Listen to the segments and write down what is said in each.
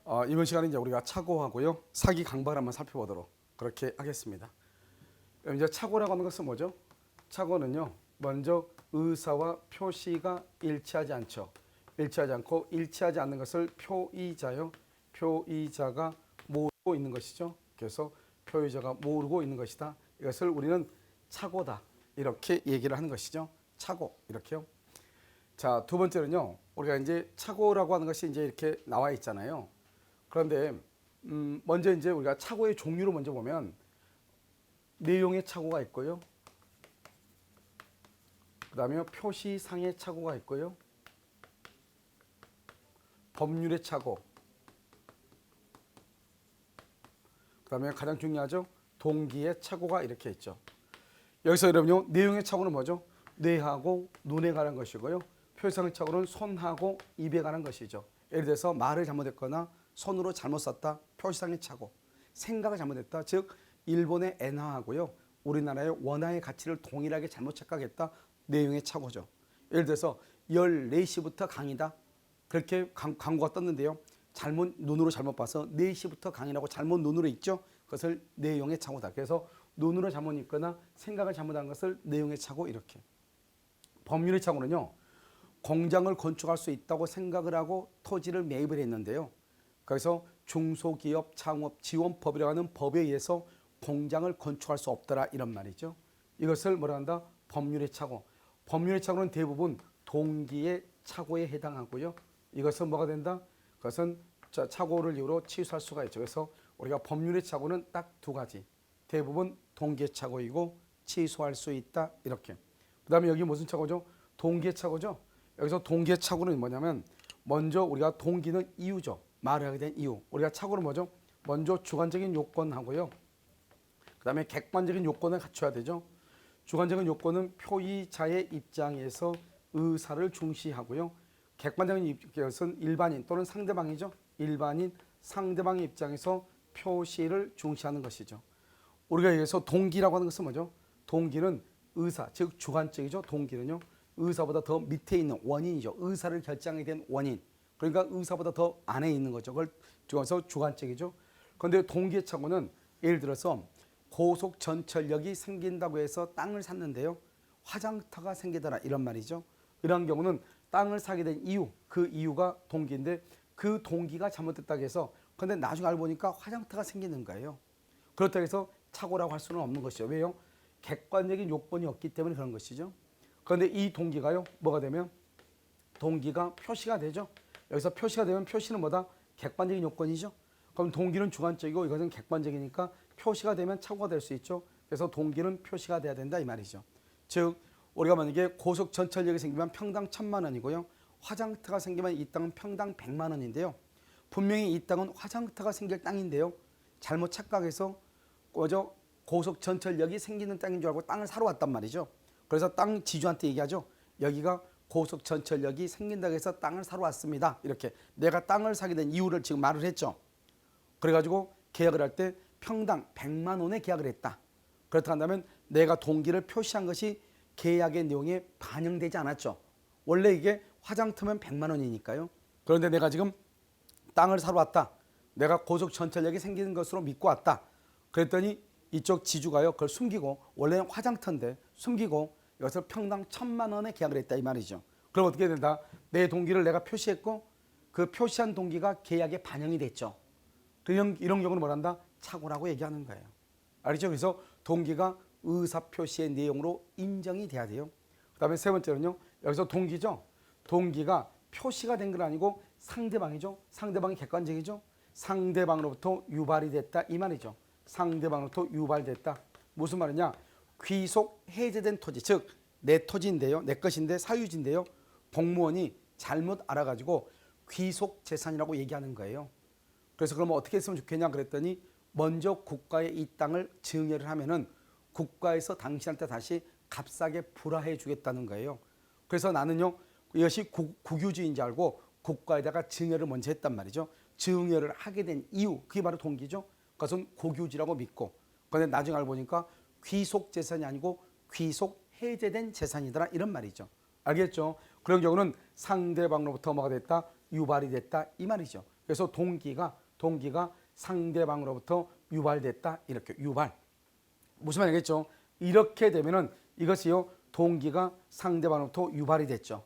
이번 시간에 이제 우리가 착오하고요, 사기 강박을 한번 살펴보도록 그렇게 하겠습니다. 그럼 이제 착오라고 하는 것은 뭐죠? 착오는요, 먼저 의사와 표시가 일치하지 않죠. 일치하지 않고 일치하지 않는 것을 표의자요, 표의자가 모르고 있는 것이죠. 그래서 표의자가 모르고 있는 것이다. 이것을 우리는 착오다 이렇게 얘기를 하는 것이죠. 착오 이렇게요. 자, 두 번째는요, 우리가 이제 착오라고 하는 것이 이제 이렇게 나와 있잖아요. 그런데 먼저 이제 우리가 착오의 종류를 먼저 보면 내용의 착오가 있고요. 그다음에 표시상의 착오가 있고요. 법률의 착오. 그다음에 가장 중요하죠. 동기의 착오가 이렇게 있죠. 여기서 여러분요, 내용의 착오는 뭐죠? 뇌하고 눈에 관한 것이고요. 표시상의 착오는 손하고 입에 관한 것이죠. 예를 들어서 말을 잘못했거나 손으로 잘못 썼다. 표시상의 착오. 생각을 잘못했다. 즉 일본의 엔화하고요, 우리나라의 원화의 가치를 동일하게 잘못 착각했다. 내용의 착오죠. 예를 들어서 14시부터 강의다. 그렇게 광고가 떴는데요. 눈으로 잘못 봐서 4시부터 강의라고 잘못 눈으로 읽죠. 그것을 내용의 착오다. 그래서 눈으로 잘못 읽거나 생각을 잘못한 것을 내용의 착오 이렇게. 법률의 착오는요, 공장을 건축할 수 있다고 생각을 하고 토지를 매입을 했는데요. 그래서 중소기업 창업지원법이라고 하는 법에 의해서 공장을 건축할 수 없더라 이런 말이죠. 이것을 뭐라 한다? 법률의 착오. 법률의 착오는 대부분 동기의 착오에 해당하고요. 이것은 뭐가 된다? 그것은 착오를 이유로 취소할 수가 있죠. 그래서 우리가 법률의 착오는 딱 두 가지. 대부분 동기의 착오이고 취소할 수 있다 이렇게. 그 다음에 여기 무슨 착오죠? 동기의 착오죠. 여기서 동기의 착오는 뭐냐면, 먼저 우리가 동기는 이유죠. 말을 하게 된 이유. 우리가 착오는 뭐죠? 먼저 주관적인 요건하고요, 그 다음에 객관적인 요건을 갖춰야 되죠. 주관적인 요건은 표의자의 입장에서 의사를 중시하고요, 객관적인 것은 일반인 또는 상대방이죠. 일반인, 상대방의 입장에서 표시를 중시하는 것이죠. 우리가 여기서 동기라고 하는 것은 뭐죠? 동기는 의사, 즉 주관적이죠. 동기는요, 의사보다 더 밑에 있는 원인이죠. 의사를 결정하게 된 원인. 그러니까 의사보다 더 안에 있는 거죠. 그걸 중에서 주관적이죠. 그런데 동기의 착오는 예를 들어서 고속 전철역이 생긴다고 해서 땅을 샀는데요, 화장터가 생기더라 이런 말이죠. 이런 경우는 땅을 사게 된 이유, 그 이유가 동기인데 그 동기가 잘못됐다고 해서, 그런데 나중에 알고 보니까 화장터가 생기는 거예요. 그렇다고 해서 착오라고 할 수는 없는 것이죠. 왜요? 객관적인 요건이 없기 때문에 그런 것이죠. 그런데 이 동기가요, 뭐가 되면 동기가 표시가 되죠. 여기서 표시가 되면 표시는 뭐다? 객관적인 요건이죠. 그럼 동기는 주관적이고 이것은 객관적이니까 표시가 되면 착오가 될 수 있죠. 그래서 동기는 표시가 돼야 된다 이 말이죠. 즉 우리가 만약에 고속 전철역이 생기면 평당 1,000만 원이고요. 화장터가 생기면 이 땅은 평당 100만 원인데요. 분명히 이 땅은 화장터가 생길 땅인데요, 잘못 착각해서 고속 전철역이 생기는 땅인 줄 알고 땅을 사러 왔단 말이죠. 그래서 땅 지주한테 얘기하죠. 여기가 고속 전철역이 생긴다고 해서 땅을 사러 왔습니다. 이렇게 내가 땅을 사게 된 이유를 지금 말을 했죠. 그래가지고 계약을 할 때 평당 100만 원에 계약을 했다. 그렇다 한다면 내가 동기를 표시한 것이 계약의 내용에 반영되지 않았죠. 원래 이게 화장터면 100만 원이니까요. 그런데 내가 지금 땅을 사러 왔다. 내가 고속 전철역이 생기는 것으로 믿고 왔다. 그랬더니 이쪽 지주가요, 그걸 숨기고, 원래는 화장터인데 숨기고 이것을 평당 1,000만 원에 계약을 했다 이 말이죠. 그럼 어떻게 된다? 내 동기를 내가 표시했고 그 표시한 동기가 계약에 반영이 됐죠. 이런 경우는 뭐란다? 착오라고 얘기하는 거예요. 알죠? 그래서 동기가 의사표시의 내용으로 인정이 돼야 돼요. 그 다음에 세 번째는요, 여기서 동기죠. 동기가 표시가 된 건 아니고 상대방이죠. 상대방이 객관적이죠. 상대방으로부터 유발이 됐다 이 말이죠. 상대방으로부터 유발됐다. 무슨 말이냐? 귀속 해제된 토지, 즉 내 토지인데요, 내 것인데 사유지인데요, 공무원이 잘못 알아가지고 귀속 재산이라고 얘기하는 거예요. 그래서 그러면 어떻게 했으면 좋겠냐 그랬더니, 먼저 국가에 이 땅을 증여를 하면은 국가에서 당신한테 다시 값싸게 불화해 주겠다는 거예요. 그래서 나는요, 이것이 국유지인지 알고 국가에다가 증여를 먼저 했단 말이죠. 증여를 하게 된 이유, 그게 바로 동기죠. 그것은 국유지라고 믿고, 그런데 나중에 알고 보니까 귀속 재산이 아니고 귀속 해제된 재산이더라 이런 말이죠. 알겠죠? 그런 경우는 상대방으로부터 뭐가 됐다? 유발이 됐다 이 말이죠. 그래서 동기가 상대방으로부터 유발됐다. 이렇게 유발. 무슨 말이겠죠? 이렇게 되면은 이것이요 동기가 상대방으로부터 유발이 됐죠.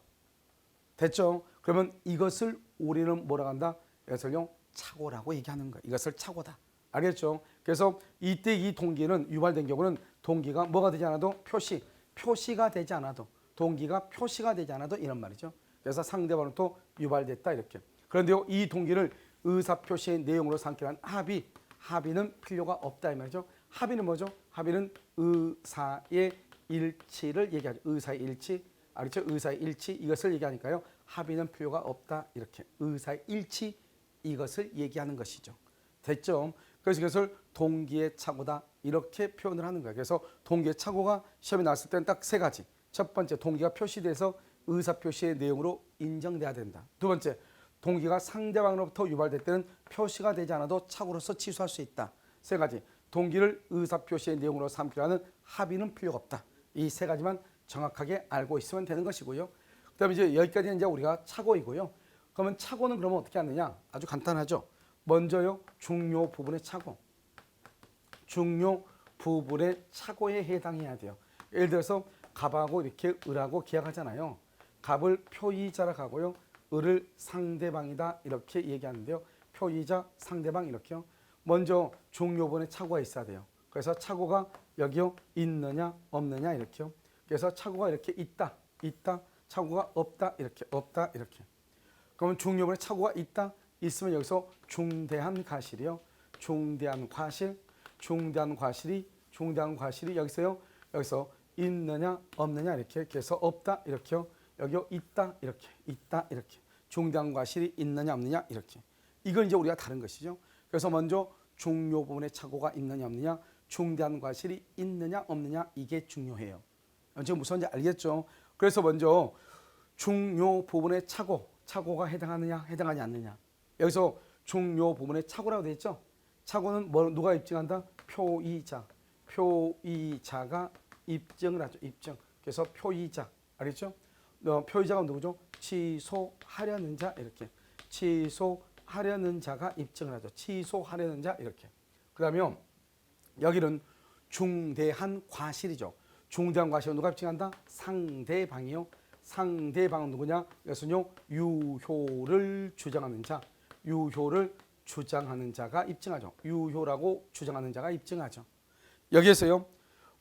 됐죠? 그러면 이것을 우리는 뭐라고 한다? 이것을요 착오라고 얘기하는 거예요. 이것을 착오다. 알겠죠? 그래서 이때 이 동기는 유발된 경우는 동기가 뭐가 되지 않아도 표시가 되지 않아도 동기가 표시가 되지 않아도 이런 말이죠. 그래서 상대방으로부터 유발됐다 이렇게. 그런데요 이 동기를 의사표시의 내용으로 삼기로 한 합의는 필요가 없다 이 말이죠. 합의는 뭐죠? 합의는 의사의 일치를 얘기하죠. 의사의 일치, 알겠죠? 의사의 일치 이것을 얘기하니까요. 합의는 필요가 없다 이렇게. 의사의 일치 이것을 얘기하는 것이죠. 됐죠? 그래서 이것을 동기의 착오다 이렇게 표현을 하는 거예요. 그래서 동기의 착오가 시험에 나왔을 때는 딱 세 가지. 첫 번째 동기가 표시돼서 의사표시의 내용으로 인정돼야 된다. 두 번째 동기가 상대방으로부터 유발될 때는 표시가 되지 않아도 착오로서 취소할 수 있다. 세 가지. 동기를 의사표시의 내용으로 삼기로 하는 합의는 필요가 없다. 이 세 가지만 정확하게 알고 있으면 되는 것이고요. 그 다음에 이제 여기까지는 이제 우리가 착오이고요. 그러면 착오는 그러면 어떻게 하느냐? 아주 간단하죠. 먼저요, 중요 부분의 착오. 중요 부분의 착오에 해당해야 돼요. 예를 들어서 갑하고 이렇게 을하고 계약하잖아요. 갑을 표의자라고 하고요. 을을 상대방이다 이렇게 얘기하는데요. 표의자, 상대방 이렇게요. 먼저 중요 부분에 착오가 있어야 돼요. 그래서 착오가 여기요 있느냐 없느냐 이렇게요. 그래서 착오가 이렇게 있다, 착오가 없다 이렇게, 그러면 중요 부분에 착오가 있다, 있으면 여기서 중대한 과실이요. 중대한 과실이 여기서 있느냐 없느냐 이렇게. 그래서 없다 이렇게요. 여기요 있다 이렇게. 중대한 과실이 있느냐 없느냐 이렇게. 이건 이제 우리가 다른 것이죠. 그래서 먼저 중요 부분에 착오가 있느냐 없느냐, 중대한 과실이 있느냐 없느냐 이게 중요해요. 지금 무슨 말인지 알겠죠? 그래서 먼저 중요 부분의 착오가 해당하느냐 해당하지 않느냐. 여기서 중요 부분의 착오라고 되어 있죠. 착오는 누가 입증한다? 표의자가 입증을 하죠. 입증. 그래서 표의자 알겠죠? 표의자가 누구죠? 취소하려는 자 이렇게. 취소하려는 자가 입증을 하죠. 취소하려는 자 이렇게. 그다음에 여기는 중대한 과실이죠. 중대한 과실은 누가 입증한다? 상대방이요. 상대방은 누구냐? 이것은요 유효를 주장하는 자. 유효를 주장하는 자가 입증하죠. 유효라고 주장하는 자가 입증하죠. 여기에서요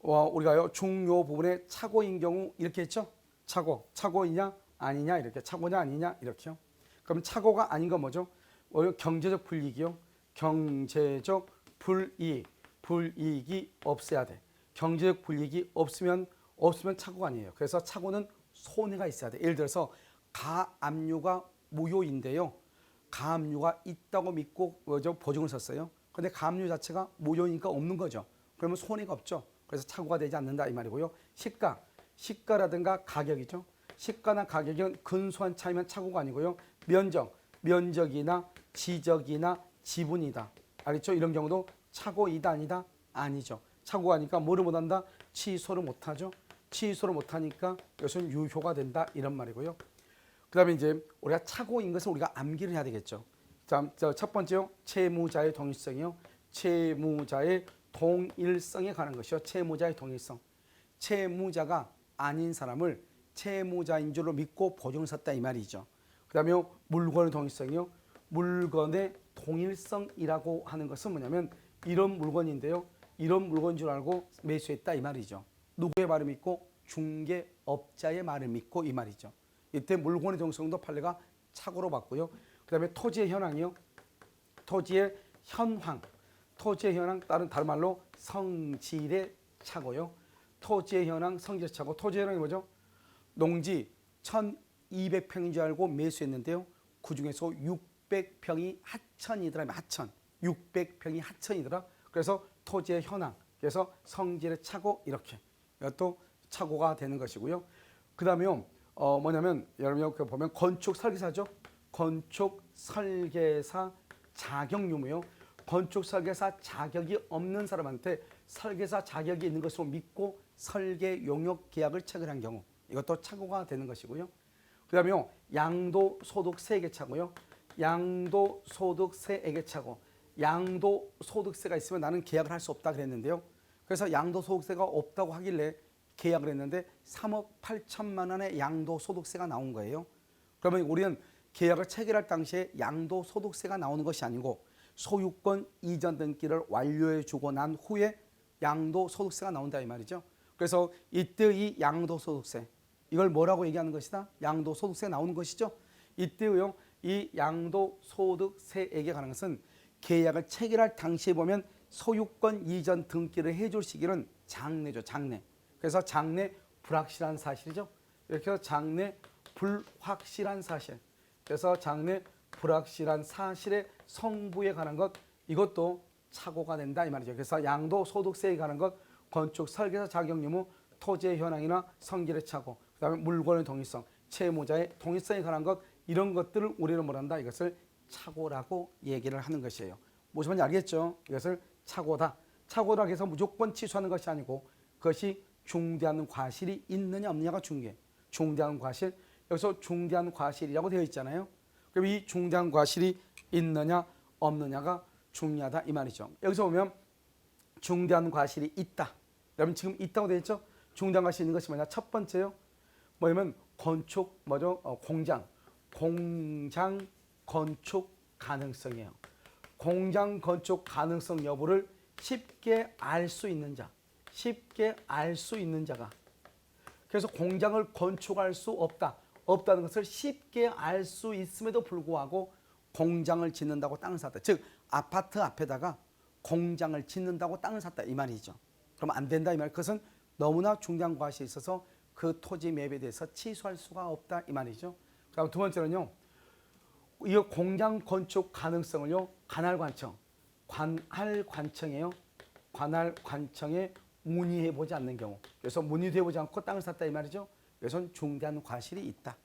우리가요 중요 부분에 착오인 경우 이렇게 했죠. 착오이냐 아니냐 이렇게. 착오냐 아니냐 이렇게요. 그럼 착오가 아닌 건 뭐죠? 경제적 불이익이요. 경제적 불이익이 없어야 돼. 경제적 불이익이 없으면 착오가 아니에요. 그래서 착오는 손해가 있어야 돼. 예를 들어서 가압류가 무효인데요. 가압류가 있다고 믿고 보증을 썼어요. 근데 가압류 자체가 무효니까 없는 거죠. 그러면 손해가 없죠. 그래서 착오가 되지 않는다 이 말이고요. 시가라든가 가격이죠. 시가나 가격은 근소한 차이면 착오가 아니고요. 면적이나 지적이나 지분이다. 알겠죠? 이런 경우도 착오이다 아니다? 아니죠. 착오가 아니까 뭐를 못한다? 취소를 못하죠. 취소를 못하니까 이것은 유효가 된다 이런 말이고요. 그 다음에 이제 우리가 착오인 것을 우리가 암기를 해야 되겠죠. 자, 첫 번째요. 채무자의 동일성이요. 채무자의 동일성에 관한 것이요. 채무자의 동일성. 채무자가 아닌 사람을 채무자인 줄로 믿고 보증을 섰다 이 말이죠. 그 다음에 물건의 동일성이요. 물건의 동일성이라고 하는 것은 뭐냐면 이런 물건인데요. 이런 물건인 줄 알고 매수했다 이 말이죠. 누구의 말을 믿고? 중개업자의 말을 믿고 이 말이죠. 이때 물건의 동일성도 판례가 착오로 봤고요. 그 다음에 토지의 현황이요. 토지의 현황 다른 말로 성질의 착오요. 토지의 현황, 성질의 착오. 토지의 현황이 뭐죠? 농지 1200평인 줄 알고 매수했는데요. 그 중에서 600평이 하천이더라. 600평이 하천이더라. 그래서 토지의 현황, 그래서 성질의 착오 이렇게. 이것도 착오가 되는 것이고요. 그 다음에 뭐냐면 여러분 보면 건축 설계사죠. 건축 설계사 자격 유무요. 건축 설계사 자격이 없는 사람한테 설계사 자격이 있는 것으로 믿고 설계 용역 계약을 체결한 경우 이것도 착오가 되는 것이고요. 그 다음에 양도소득세액의 착오요. 양도소득세액의 착오. 양도소득세가 있으면 나는 계약을 할 수 없다 그랬는데요. 그래서 양도소득세가 없다고 하길래 계약을 했는데 3억 8천만 원의 양도소득세가 나온 거예요. 그러면 우리는 계약을 체결할 당시에 양도소득세가 나오는 것이 아니고 소유권 이전 등기를 완료해 주고 난 후에 양도소득세가 나온다 이 말이죠. 그래서 이때의 양도소득세, 이걸 뭐라고 얘기하는 것이다? 양도소득세 나오는 것이죠. 이때의 이 양도소득세에게 관한 것은 계약을 체결할 당시에 보면 소유권 이전 등기를 해줄 시기는 장래죠. 장래. 그래서 장래 불확실한 사실이죠. 이렇게 해서 장래 불확실한 사실. 그래서 장래 불확실한 사실의 성부에 관한 것, 이것도 착오가 된다 이 말이죠. 그래서 양도소득세에 관한 것, 건축 설계사 자격 유무, 토지의 현황이나 성질의 착오, 그다음에 물건의 동일성, 채무자의 동일성에 관한 것, 이런 것들을 우리는 뭐란다? 이것을 착오라고 얘기를 하는 것이에요. 무슨 말인지 알겠죠? 이것을 착오다. 착오라고 해서 무조건 취소하는 것이 아니고 그것이 중대한 과실이 있느냐 없느냐가 중요해. 중대한 과실, 여기서 중대한 과실이라고 되어 있잖아요. 그럼 이 중대한 과실이 있느냐 없느냐가 중요하다 이 말이죠. 여기서 보면 중대한 과실이 있다. 여러분 지금 있다고 되어 있죠? 중대한 과실이 있는 것이 뭐냐? 첫 번째요. 뭐냐면 건축 공장 건축 가능성이에요. 공장 건축 가능성 여부를 쉽게 알 수 있는 자, 쉽게 알 수 있는 자가. 그래서 공장을 건축할 수 없다는 것을 쉽게 알 수 있음에도 불구하고 공장을 짓는다고 땅을 샀다. 즉 아파트 앞에다가 공장을 짓는다고 땅을 샀다 이 말이죠. 그럼 안 된다 이 말. 그것은 너무나 중대한 과실이 있어서 그 토지 매입에 대해서 취소할 수가 없다 이 말이죠. 그다음 두 번째는요. 이 공장 건축 가능성을요. 관할관청이에요. 관할관청에 문의해 보지 않는 경우. 그래서 문의해 보지 않고 땅을 샀다 이 말이죠. 그래서 중대한 과실이 있다.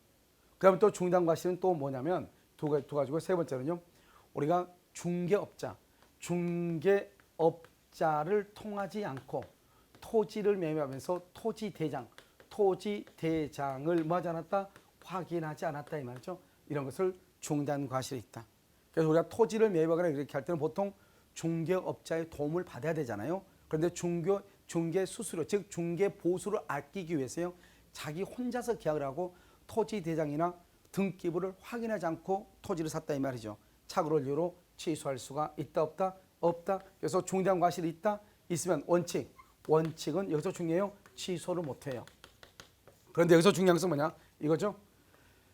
그다음에 또 중대한 과실은 또 뭐냐면 두 가지고 세 번째는요. 우리가 중개업자를 통하지 않고 토지를 매매하면서 토지대장을 뭐 하지 않았다? 확인하지 않았다 이 말이죠. 이런 것을 중대한 과실이 있다. 그래서 우리가 토지를 매입하거나 이렇게 할 때는 보통 중개업자의 도움을 받아야 되잖아요. 그런데 중개 수수료, 즉 중개 보수를 아끼기 위해서요. 자기 혼자서 계약을 하고 토지대장이나 등기부를 확인하지 않고 토지를 샀다 이 말이죠. 착오를 이유로 취소할 수가 있다 없다? 없다. 그래서 중대한 과실이 있다? 있으면 원칙은 여기서 중요해요. 취소를 못해요. 그런데 여기서 중요한 것은 뭐냐? 이거죠.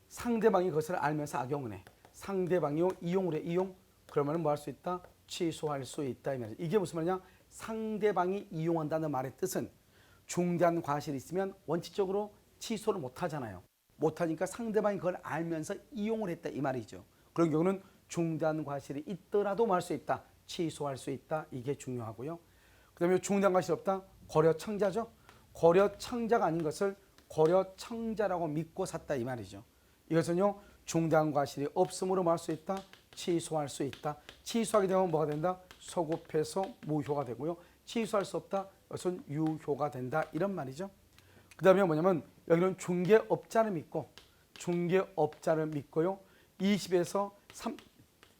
상대방이 그것을 알면서 악용을 해. 상대방이 이용을 해. 그러면 뭐 할 수 있다? 취소할 수 있다. 이 말이죠. 이게 무슨 말이냐? 상대방이 이용한다는 말의 뜻은 중대한 과실이 있으면 원칙적으로 취소를 못 하잖아요. 못 하니까 상대방이 그걸 알면서 이용을 했다. 이 말이죠. 그런 경우는 중대한 과실이 있더라도 뭐 할 수 있다? 취소할 수 있다. 이게 중요하고요. 그 다음에 중대한 과실이 없다? 고려청자죠. 고려청자가 아닌 것을 고려청자라고 믿고 샀다 이 말이죠. 이것은요. 중대한 과실이 없음으로 뭐 할 수 있다? 취소할 수 있다. 취소하게 되면 뭐가 된다? 소급해서 무효가 되고요. 취소할 수 없다. 이것은 유효가 된다. 이런 말이죠. 그 다음에 뭐냐면 여기는 중개업자를 믿고요. 20에서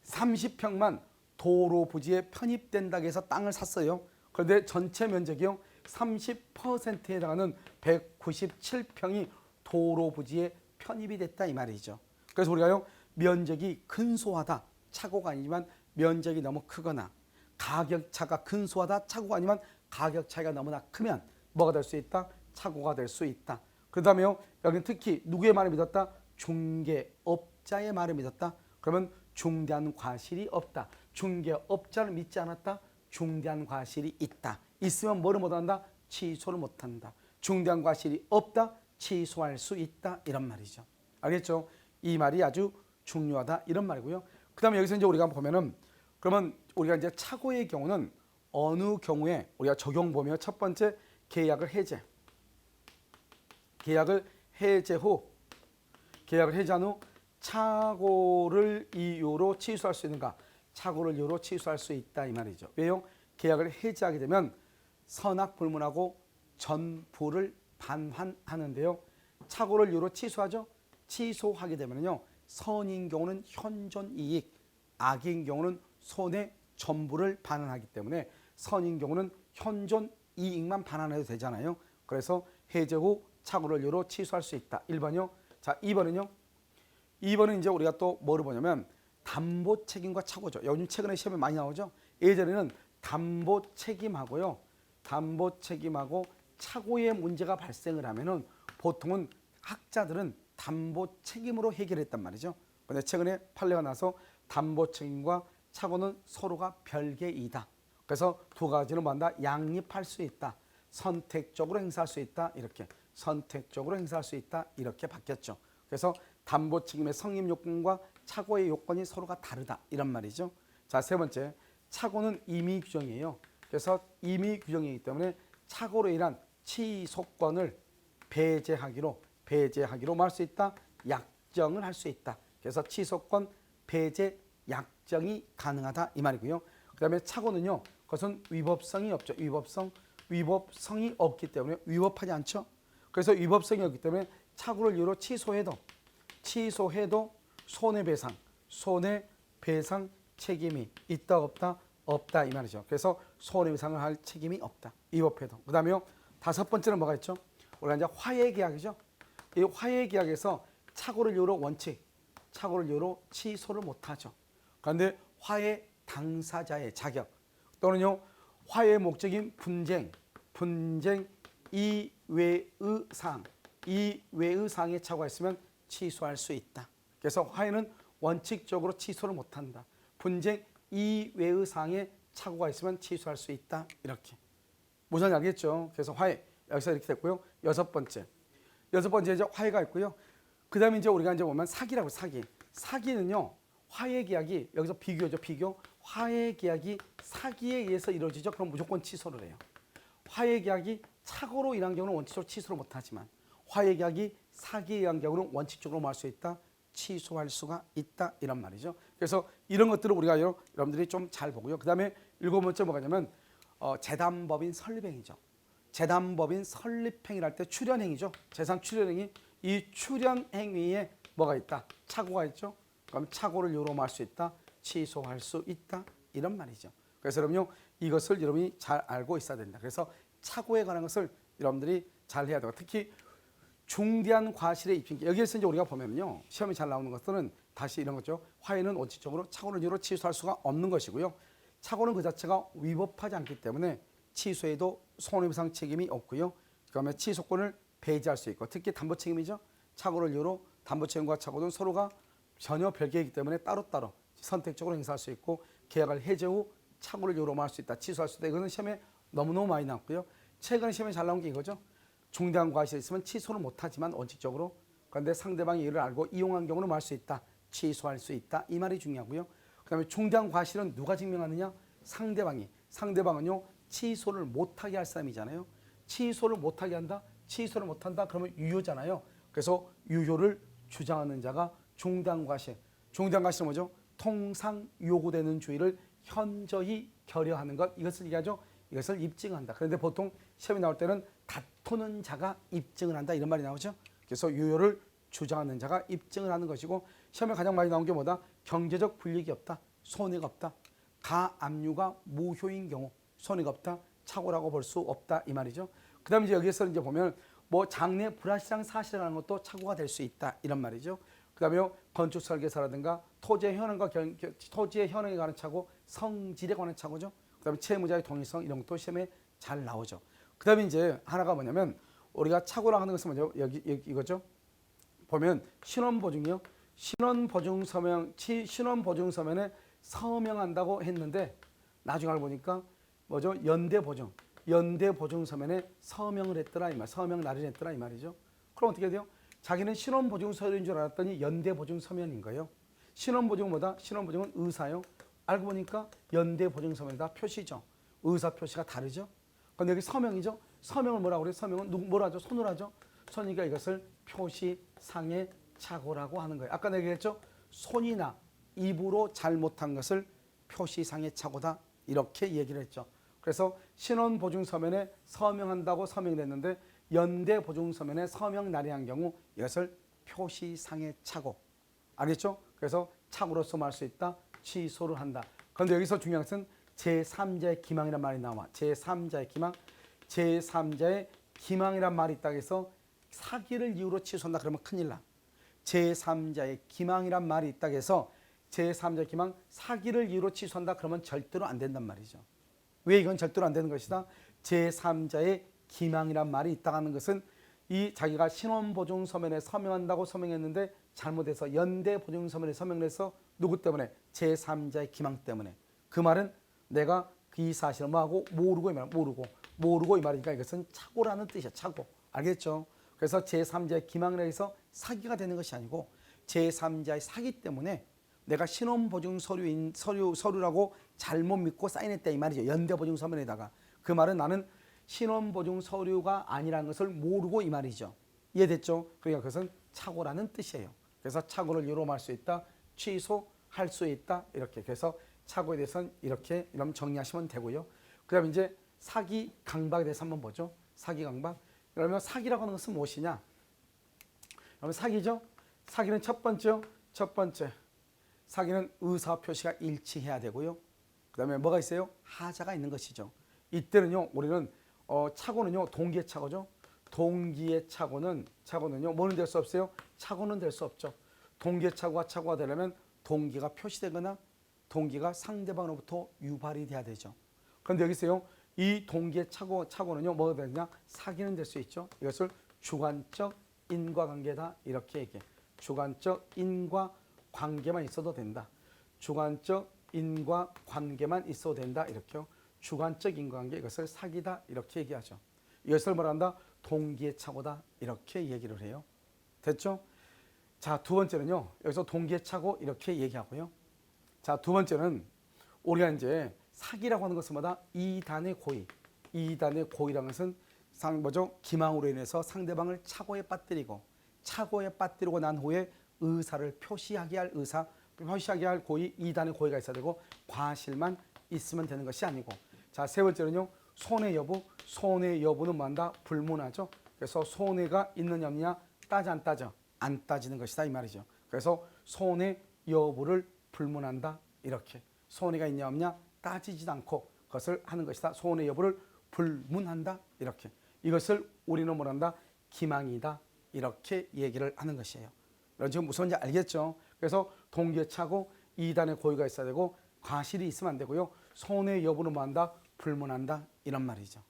30평만 도로 부지에 편입된다고 해서 땅을 샀어요. 그런데 전체 면적이요. 30%에 해당하는 197평이 도로 부지에 편입이 됐다 이 말이죠. 그래서 우리가요. 면적이 근소하다. 착오가 아니지만 면적이 너무 크거나 가격차가 근소하다. 착오가 아니면 가격 차이가 너무나 크면 뭐가 될 수 있다? 착오가 될 수 있다. 그 다음에요. 여기는 특히 누구의 말을 믿었다? 중개업자의 말을 믿었다. 그러면 중대한 과실이 없다. 중개업자를 믿지 않았다. 중대한 과실이 있다. 있으면 뭐를 못한다? 취소를 못한다. 중대한 과실이 없다. 취소할 수 있다. 이런 말이죠. 알겠죠? 이 말이 아주 중요하다. 이런 말이고요. 그 다음에 여기서 이제 우리가 보면은 그러면 우리가 이제 착오의 경우는 어느 경우에 우리가 적용 보면 첫 번째 계약을 해제한 후 착오를 이유로 취소할 수 있는가? 착오를 이유로 취소할 수 있다 이 말이죠. 왜요? 계약을 해제하게 되면 선악불문하고 전부를 반환하는데요. 착오를 이유로 취소하죠. 취소하게 되면요 선인 경우는 현존 이익, 악인 경우는 손해 전부를 반환하기 때문에 선인 경우는 현존 이익만 반환해도 되잖아요. 그래서 해제 후 착오를 이유로 취소할 수 있다. 1번이요. 자, 2번은요. 2번은 이제 우리가 또 뭐를 보냐면 담보 책임과 착오죠. 요즘 최근에 시험에 많이 나오죠. 예전에는 담보 책임하고요. 담보 책임하고 착오의 문제가 발생을 하면은 보통은 학자들은 담보 책임으로 해결했단 말이죠. 그런데 최근에 판례가 나서 담보 책임과 착오는 서로가 별개이다. 그래서 두 가지를 만나 양립할 수 있다. 선택적으로 행사할 수 있다. 이렇게 선택적으로 행사할 수 있다. 이렇게 바뀌었죠. 그래서 담보 책임의 성립 요건과 착오의 요건이 서로가 다르다. 이런 말이죠. 자, 세 번째, 착오는 임의 규정이에요. 그래서 임의 규정이기 때문에 착오로 인한 취소권을 배제하기로 할 수 있다. 약정을 할 수 있다. 그래서 취소권 배제 약정이 가능하다 이 말이고요. 그다음에 착오는요. 그것은 위법성이 없죠. 위법성이 없기 때문에 위법하지 않죠. 그래서 위법성이 없기 때문에 착오를 이유로 취소해도 손해배상 책임이 있다 없다 이 말이죠. 그래서 손해배상을 할 책임이 없다. 위법해도. 그다음에요. 다섯 번째는 뭐가 있죠? 우리가 이제 화해계약이죠. 이 화해계약에서 착오를 이유로 취소를 못하죠. 그런데 화해 당사자의 자격 또는요 화해 목적인 분쟁 이외의 사항에 착오가 있으면 취소할 수 있다. 그래서 화해는 원칙적으로 취소를 못한다. 분쟁 이외의 사항에 착오가 있으면 취소할 수 있다. 이렇게 무슨 알겠죠? 그래서 화해 여기서 이렇게 됐고요. 여섯 번째 이제 화해가 있고요. 그다음에 이제 우리가 이제 보면 사기라고 사기는요 화해 계약이 여기서 비교죠. 화해 계약이 사기에 의해서 이루어지죠. 그럼 무조건 취소를 해요. 화해 계약이 착오로 인한 경우는 원칙적으로 취소를 못하지만 화해 계약이 사기에 의한 경우는 원칙적으로 뭐 할 수 있다? 취소할 수가 있다 이런 말이죠. 그래서 이런 것들을 우리가 여러분들이 좀 잘 보고요. 그다음에 일곱 번째 뭐가냐면 재담법인 설립행위죠. 재담법인 설립행위를 할 때 출연행위죠. 재산 출연행위 이 출연행위에 뭐가 있다? 착오가 있죠. 그럼 착오를 이유로 할 수 있다. 취소할 수 있다. 이런 말이죠. 그래서 여러분요 이것을 여러분이 잘 알고 있어야 된다. 그래서 착오에 관한 것을 여러분들이 잘 해야 되고 특히 중대한 과실의 입증 여기에서 이제 우리가 보면요 시험에 잘 나오는 것들은 다시 이런 거죠. 화해는 원칙적으로 착오를 이유로 취소할 수가 없는 것이고요. 착오는 그 자체가 위법하지 않기 때문에 취소에도 손해배상 책임이 없고요. 그다음에 취소권을 배제할 수 있고 특히 담보 책임이죠. 착오를 이유로 담보 책임과 착오는 서로가 전혀 별개이기 때문에 따로따로 선택적으로 행사할 수 있고 계약을 해제 후 착오를 이유로 할 수 있다. 취소할 수 있다. 이거는 시험에 너무너무 많이 나왔고요. 최근 시험에 잘 나온 게 이거죠. 중대한 과실이 있으면 취소는 못하지만 원칙적으로 그런데 상대방이 이를 알고 이용한 경우는 할 수 있다. 취소할 수 있다. 이 말이 중요하고요. 그다음에 중대한 과실은 누가 증명하느냐? 상대방은요. 취소를 못하게 할 사람이잖아요. 취소를 못하게 한다. 취소를 못한다. 그러면 유효잖아요. 그래서 유효를 주장하는 자가 중대한 과실. 중대한 과실은 뭐죠? 통상 요구되는 주의를 현저히 결여하는 것. 이것을 얘기하죠. 이것을 입증한다. 그런데 보통 시험이 나올 때는 다투는 자가 입증을 한다. 이런 말이 나오죠. 그래서 유효를 주장하는 자가 입증을 하는 것이고 시험에 가장 많이 나온 게 뭐다? 경제적 불이익이 없다. 손해가 없다. 가압류가 무효인 경우 손해가 없다. 착오라고 볼 수 없다. 이 말이죠. 그 다음에 이제 여기서 이제 보면 뭐 장래 불확실한 사실이라는 것도 착오가 될 수 있다. 이런 말이죠. 그 다음에 건축 설계사라든가 토지의 현황에 관한 착오, 성질에 관한 착오죠. 그 다음에 채무자의 동의성 이런 것도 시험에 잘 나오죠. 그 다음에 이제 하나가 뭐냐면 우리가 착오라고 하는 것은 뭐죠? 여기 이거죠. 보면 신원보증이요. 신원보증서면에 서명한다고 했는데 나중에 알고 보니까 뭐죠? 연대보증서면에 서명을 했더라 이 말. 서명 날인을 했더라 이 말이죠. 그럼 어떻게 돼요? 자기는 신원보증서인 줄 알았더니 연대보증서면인 거예요. 신원보증은 뭐다? 신원보증은 의사요. 알고 보니까 연대보증서면이다. 표시죠. 의사 표시가 다르죠. 그런데 여기 서명이죠. 서명을 뭐라고 그래요? 서명은 뭐라 하죠? 손으로 하죠. 손이니까 이것을 표시상의 착오라고 하는 거예요. 아까 내가 얘기했죠. 손이나 입으로 잘못한 것을 표시상의 착오다. 이렇게 얘기를 했죠. 그래서 신원보증서면에 서명한다고 서명됐는데 연대보증서면에 서명 날인한 경우 이것을 표시상의 착오. 알겠죠? 그래서 착오로서 말할 수 있다. 취소를 한다. 그런데 여기서 중요한 것은 제3자의 기망이란 말이 나와. 제3자의 기망. 제3자의 기망이란 말이 있다고 해서 사기를 이유로 취소한다 그러면 큰일 나. 제3자의 기망이란 말이 있다고 해서 제3자의 기망 사기를 이유로 취소한다 그러면 절대로 안 된단 말이죠. 왜 이건 절대로 안 되는 것이다? 제3자의 기망이란 말이 있다고 하는 것은 이 자기가 신원보증서면에 서명한다고 서명했는데 잘못해서 연대보증서면에 서명을 해서 누구 때문에? 제3자의 기망 때문에. 그 말은 내가 이 사실을 뭐하고 모르고 이 말, 모르고 이 말이니까 이것은 착오라는 뜻이야. 착오. 알겠죠? 그래서 제3자의 기망이라 해서 사기가 되는 것이 아니고 제3자의 사기 때문에 내가 신원보증 서류라고 잘못 믿고 사인했다 이 말이죠. 연대보증 서면에다가. 그 말은 나는 신원보증 서류가 아니라는 것을 모르고 이 말이죠. 이해됐죠? 그러니까 그것은 착오라는 뜻이에요. 그래서 착오를 이유로 말할 수 있다. 취소할 수 있다. 이렇게. 그래서 착오에 대해서는 이렇게 이러면 정리하시면 되고요. 그 다음에 이제 사기 강박에 대해서 한번 보죠. 사기 강박. 그러면 사기라고 하는 것은 무엇이냐? 그러면 사기죠. 사기는 첫 번째. 사기는 의사 표시가 일치해야 되고요. 그 다음에 뭐가 있어요? 하자가 있는 것이죠. 이때는요, 우리는 착오는요, 동기의 착오죠. 동기의 착오는요, 뭐는 될 수 없어요? 착오는 될 수 없죠. 동기의 착오가 되려면 동기가 표시되거나 동기가 상대방으로부터 유발이 돼야 되죠. 그런데 여기서요, 이 동기의 착오는요, 뭐가 되느냐? 사기는 될 수 있죠. 이것을 주관적 인과관계다 이렇게 얘기해. 주관적 인과관계만 있어도 된다. 주관적 인과관계만 있어도 된다 이렇게요. 주관적 인과관계 이것을 사기다 이렇게 얘기하죠. 이것을 말한다. 동기의 착오다 이렇게 얘기를 해요. 됐죠? 자, 두 번째는요. 여기서 동기의 착오 이렇게 얘기하고요. 자, 두 번째는 우리가 이제 사기라고 하는 것은 뭐다? 이단의 고의. 이단의 고의라는 것은 뭐죠? 기망으로 인해서 상대방을 착오에 빠뜨리고 난 후에 의사를 표시하게 할 고의, 이단의 고의가 있어야 되고 과실만 있으면 되는 것이 아니고. 자, 세 번째는요. 손해 여부는 뭐한다? 불문하죠. 그래서 손해가 있느냐 없느냐 따지 안 따져? 안 따지는 것이다 이 말이죠. 그래서 손해 여부를 불문한다 이렇게. 손해가 있냐 없냐 따지지도 않고 그것을 하는 것이다. 손해 여부를 불문한다 이렇게. 이것을 우리는 뭐란다? 기망이다 이렇게 얘기를 하는 것이에요. 지금 무슨지 알겠죠? 그래서 동기의 착오, 이단의 고의가 있어야 되고 과실이 있으면 안 되고요. 손해 여부는 뭐한다? 불문한다 이런 말이죠.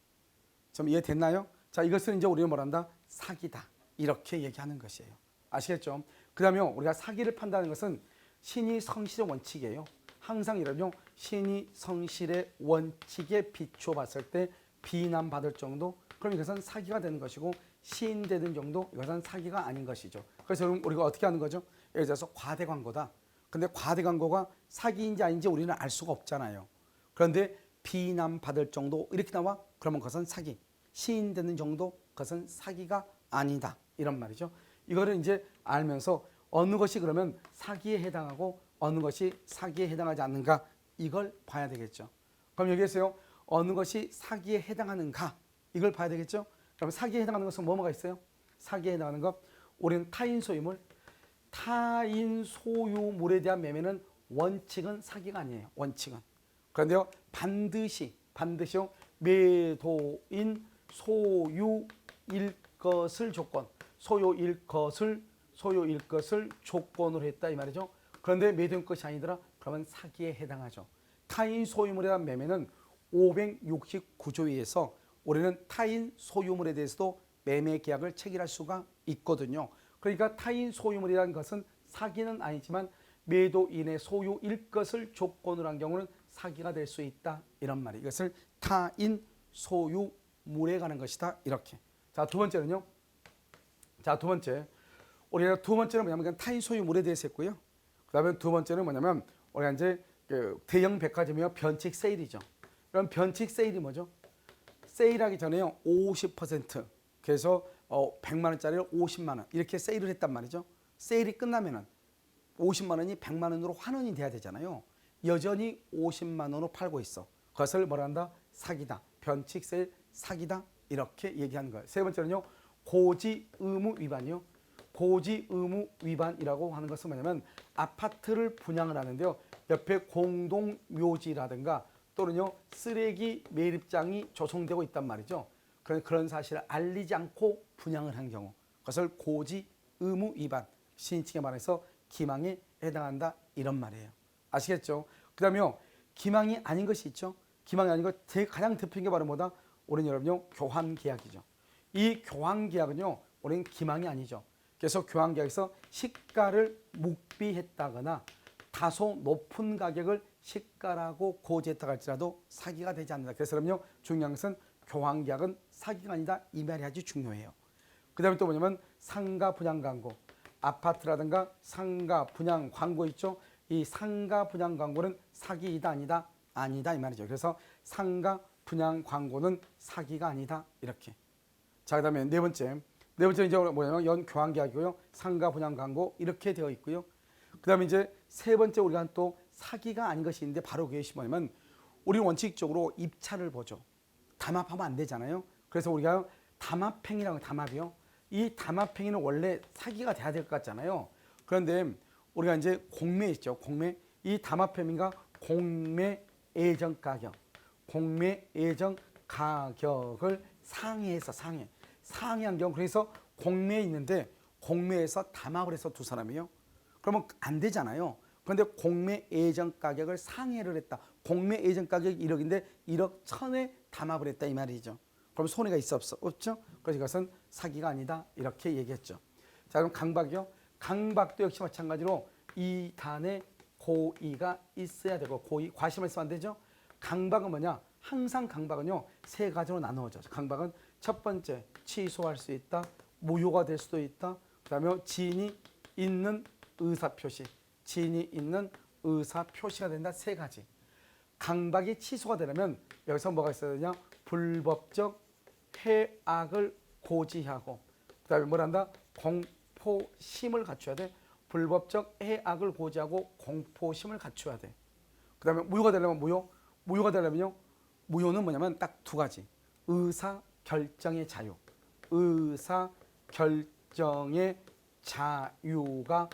좀 이해됐나요? 자, 이것을 이제 우리는 뭐란다? 사기다 이렇게 얘기하는 것이에요. 아시겠죠? 그 다음에 우리가 사기를 판단하는 것은 신의 성실의 원칙이에요. 항상 이러면 신의 성실의 원칙에 비추어 봤을 때 비난받을 정도, 그럼 이것은 사기가 되는 것이고 시인되는 정도, 이것은 사기가 아닌 것이죠. 그래서 우리가 어떻게 하는 거죠? 예를 들어서 과대 광고다. 근데 과대 광고가 사기인지 아닌지 우리는 알 수가 없잖아요. 그런데 비난받을 정도 이렇게 나와? 그러면 그것은 사기. 시인되는 정도, 그것은 사기가 아니다. 이런 말이죠. 이거를 이제 알면서 어느 것이 그러면 사기에 해당하고 어느 것이 사기에 해당하지 않는가 이걸 봐야 되겠죠. 그럼 여기에서요. 어느 것이 사기에 해당하는가 이걸 봐야 되겠죠. 그럼 사기에 해당하는 것은 뭐가 있어요? 사기에 해당하는 것. 우리는 타인 소유물에 대한 매매는 원칙은 사기가 아니에요. 원칙은. 그런데요. 반드시요. 매도인 소유일 것을 조건으로 했다 이 말이죠. 그런데 매도인 것이 아니더라. 그러면 사기에 해당하죠. 타인 소유물에 대한 매매는 569조에서 우리는 타인 소유물에 대해서도 매매 계약을 체결할 수가 있거든요. 그러니까 타인 소유물이라는 것은 사기는 아니지만 매도인의 소유일 것을 조건으로 한 경우는 사기가 될 수 있다 이런 말이에요. 이것을 타인 소유물에 관한 것이다 이렇게. 자, 두 번째는요. 우리가 두 번째는 뭐냐면 타인 소유물에 대해서 했고요. 그다음에 두 번째는 뭐냐면 우리가 이제 대형 백화점이요 변칙 세일이죠. 그럼 변칙 세일이 뭐죠? 세일하기 전에요 50% 그래서 100만 원짜리를 50만 원 이렇게 세일을 했단 말이죠. 세일이 끝나면은 50만 원이 100만 원으로 환원이 돼야 되잖아요. 여전히 50만 원으로 팔고 있어. 그것을 뭐라 한다? 사기다. 변칙 세일 사기다. 이렇게 얘기하는 거예요. 세 번째는요. 고지 의무 위반이요. 고지 의무 위반이라고 하는 것은 뭐냐면 아파트를 분양을 하는데요. 옆에 공동 묘지라든가 또는요 쓰레기 매립장이 조성되고 있단 말이죠. 그런 사실을 알리지 않고 분양을 한 경우 그것을 고지 의무 위반, 신칭에 말해서 기망에 해당한다 이런 말이에요. 아시겠죠? 그 다음에요 기망이 아닌 것이 있죠. 기망이 아닌 것 가장 대표적인 게 바로 뭐다? 우리는 여러분요 교환계약이죠. 이 교환계약은요 우리는 기망이 아니죠. 그래서 교환계약에서 시가를 묵비했다거나 다소 높은 가격을 시가라고 고지했다 할지라도 사기가 되지 않는다. 그래서 그럼요 중요한 것은 교환계약은 사기가 아니다 이 말이 아주 중요해요. 그 다음에 또 뭐냐면 상가 분양 광고, 아파트라든가 상가 분양 광고 있죠. 이 상가 분양 광고는 사기이다 아니다? 아니다 이 말이죠. 그래서 상가 분양 광고는 사기가 아니다 이렇게. 자 그다음에 네 번째는 이제 뭐냐면 연 교환계약이고요. 상가 분양 광고 이렇게 되어 있고요. 그다음에 이제 세 번째 우리가 또 사기가 아닌 것이 있는데 바로 그것이 뭐냐면 우리는 원칙적으로 입찰을 보죠. 담합하면 안 되잖아요. 그래서 우리가 담합행위라고 담합이요. 이 담합행위는 원래 사기가 돼야 될 것 같잖아요. 그런데 우리가 이제 공매 있죠. 공매. 이 담합행위가 공매 예정 가격, 공매 예정 가격을 상회한 경우 그래서 공매에 있는데 공매에서 담합을 해서 두 사람이요. 그러면 안 되잖아요. 그런데 공매 예정 가격을 상회를 했다. 공매 예정 가격이 1억인데 1억 1,000에 담합을 했다 이 말이죠. 그럼 손해가 있어 없어? 없죠. 그래서 이것은 사기가 아니다 이렇게 얘기했죠. 자 그럼 강박이요. 강박도 역시 마찬가지로 이 단에 고의가 있어야 되고 고의 과실을 쓰면 안 되죠. 강박은 뭐냐? 항상 강박은요 세 가지로 나누어져. 강박은 첫 번째 취소할 수 있다, 무효가 될 수도 있다. 그다음에 지인이 있는 의사표시, 지인이 있는 의사표시가 된다 세 가지. 강박이 취소가 되려면 여기서 뭐가 있어야 되냐? 불법적 해악을 고지하고 그다음에 뭐란다? 공포심을 갖춰야 돼. 불법적 해악을 고지하고 공포심을 갖춰야 돼. 그다음에 무효가 되려면 무효가 되려면요. 무효는 뭐냐면 딱 두 가지. 의사 결정의 자유. 의사 결정의 자유가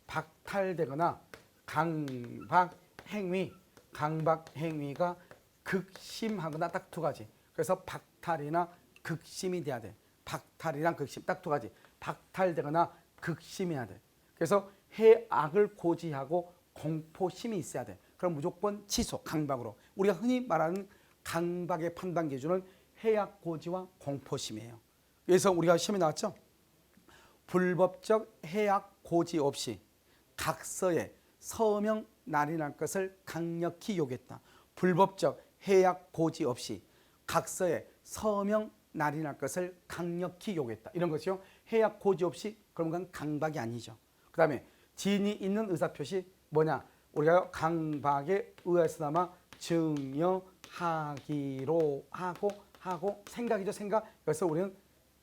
박탈되거나 강박 행위가 극심하거나 딱 두 가지. 그래서 박탈이나 극심이 돼야 돼. 박탈이랑 극심 딱 두 가지. 박탈되거나 극심해야 돼. 그래서 해악을 고지하고 공포심이 있어야 돼. 그럼 무조건 취소, 강박으로. 우리가 흔히 말하는 강박의 판단 기준은 해악 고지와 공포심이에요. 그래서 우리가 시험에 나왔죠. 불법적 해악 고지 없이 각서에 서명 날인할 것을 강력히 요구했다. 불법적 해악 고지 없이 각서에 서명 날인할 것을 강력히 요구했다. 이런 것이요. 해악 고지 없이 그런 건 강박이 아니죠. 그 다음에 지인이 있는 의사표시 뭐냐. 우리가 강박에 의해서나마 증여하기로 하고 생각이죠. 생각. 그래서 우리는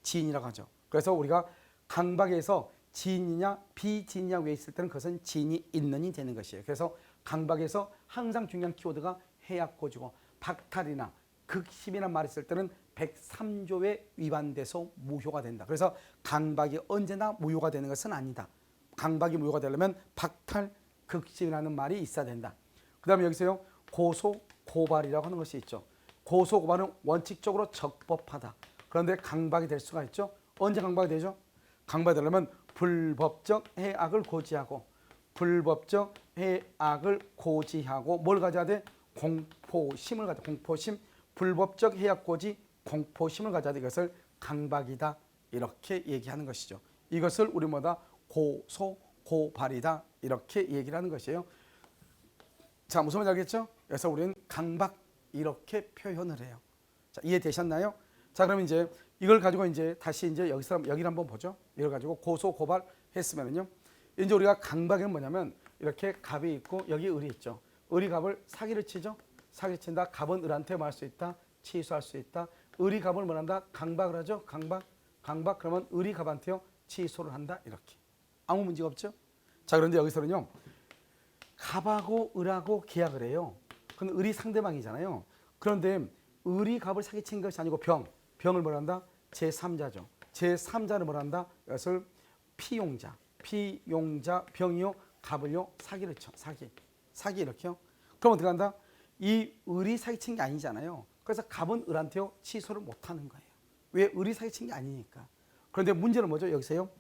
지인이라고 하죠. 그래서 우리가 강박에서 지인이냐 비지인이냐 왜 있을 때는 그것은 지인이 있는이 되는 것이에요. 그래서 강박에서 항상 중요한 키워드가 해악고지고 박탈이나 극심이란 말이 있을 때는 103조에 위반돼서 무효가 된다. 그래서 강박이 언제나 무효가 되는 것은 아니다. 강박이 무효가 되려면 박탈, 극심이라는 말이 있어야 된다. 그 다음에 여기서요. 고소, 고발이라고 하는 것이 있죠. 고소, 고발은 원칙적으로 적법하다. 그런데 강박이 될 수가 있죠. 언제 강박이 되죠? 강박이 되려면 불법적 해악을 고지하고 뭘 가져야 돼? 공포심을 가져. 공포심, 불법적 해악 고지, 공포심을 가져야 돼. 이것을 강박이다 이렇게 얘기하는 것이죠. 이것을 우리 뭐다? 고소, 고발이다 이렇게 얘기를 하는 것이에요. 자, 무슨 말인지 알겠죠? 그래서 우리는 강박 이렇게 표현을 해요. 자, 이해되셨나요? 자, 그럼 이제 이걸 가지고 이제 다시 이제 여기를 한번 보죠. 이걸 가지고 고소, 고발 했으면은요. 이제 우리가 강박은 뭐냐면 이렇게 갑이 있고 여기 을이 있죠. 을이 갑을 사기를 치죠. 사기 친다. 갑은 을한테 말 수 있다. 취소할 수 있다. 을이 갑을 뭐한다? 강박을 하죠. 강박 그러면 을이 갑한테요. 취소를 한다. 이렇게. 아무 문제가 없죠. 자, 그런데 여기서는요. 갑하고 을하고 계약을 해요. 그건 을이 상대방이잖아요. 그런데 을이 갑을 사기친 것이 아니고 병을 뭐란다? 제3자죠. 제3자는 뭘 한다? 이것을 피용자, 병이요, 갑을요, 사기를 쳐. 사기 이렇게요. 그럼 어떻게 한다? 이 을이 사기친 게 아니잖아요. 그래서 갑은 을한테요 취소를 못하는 거예요. 왜? 을이 사기친 게 아니니까. 그런데 문제는 뭐죠? 여기서요.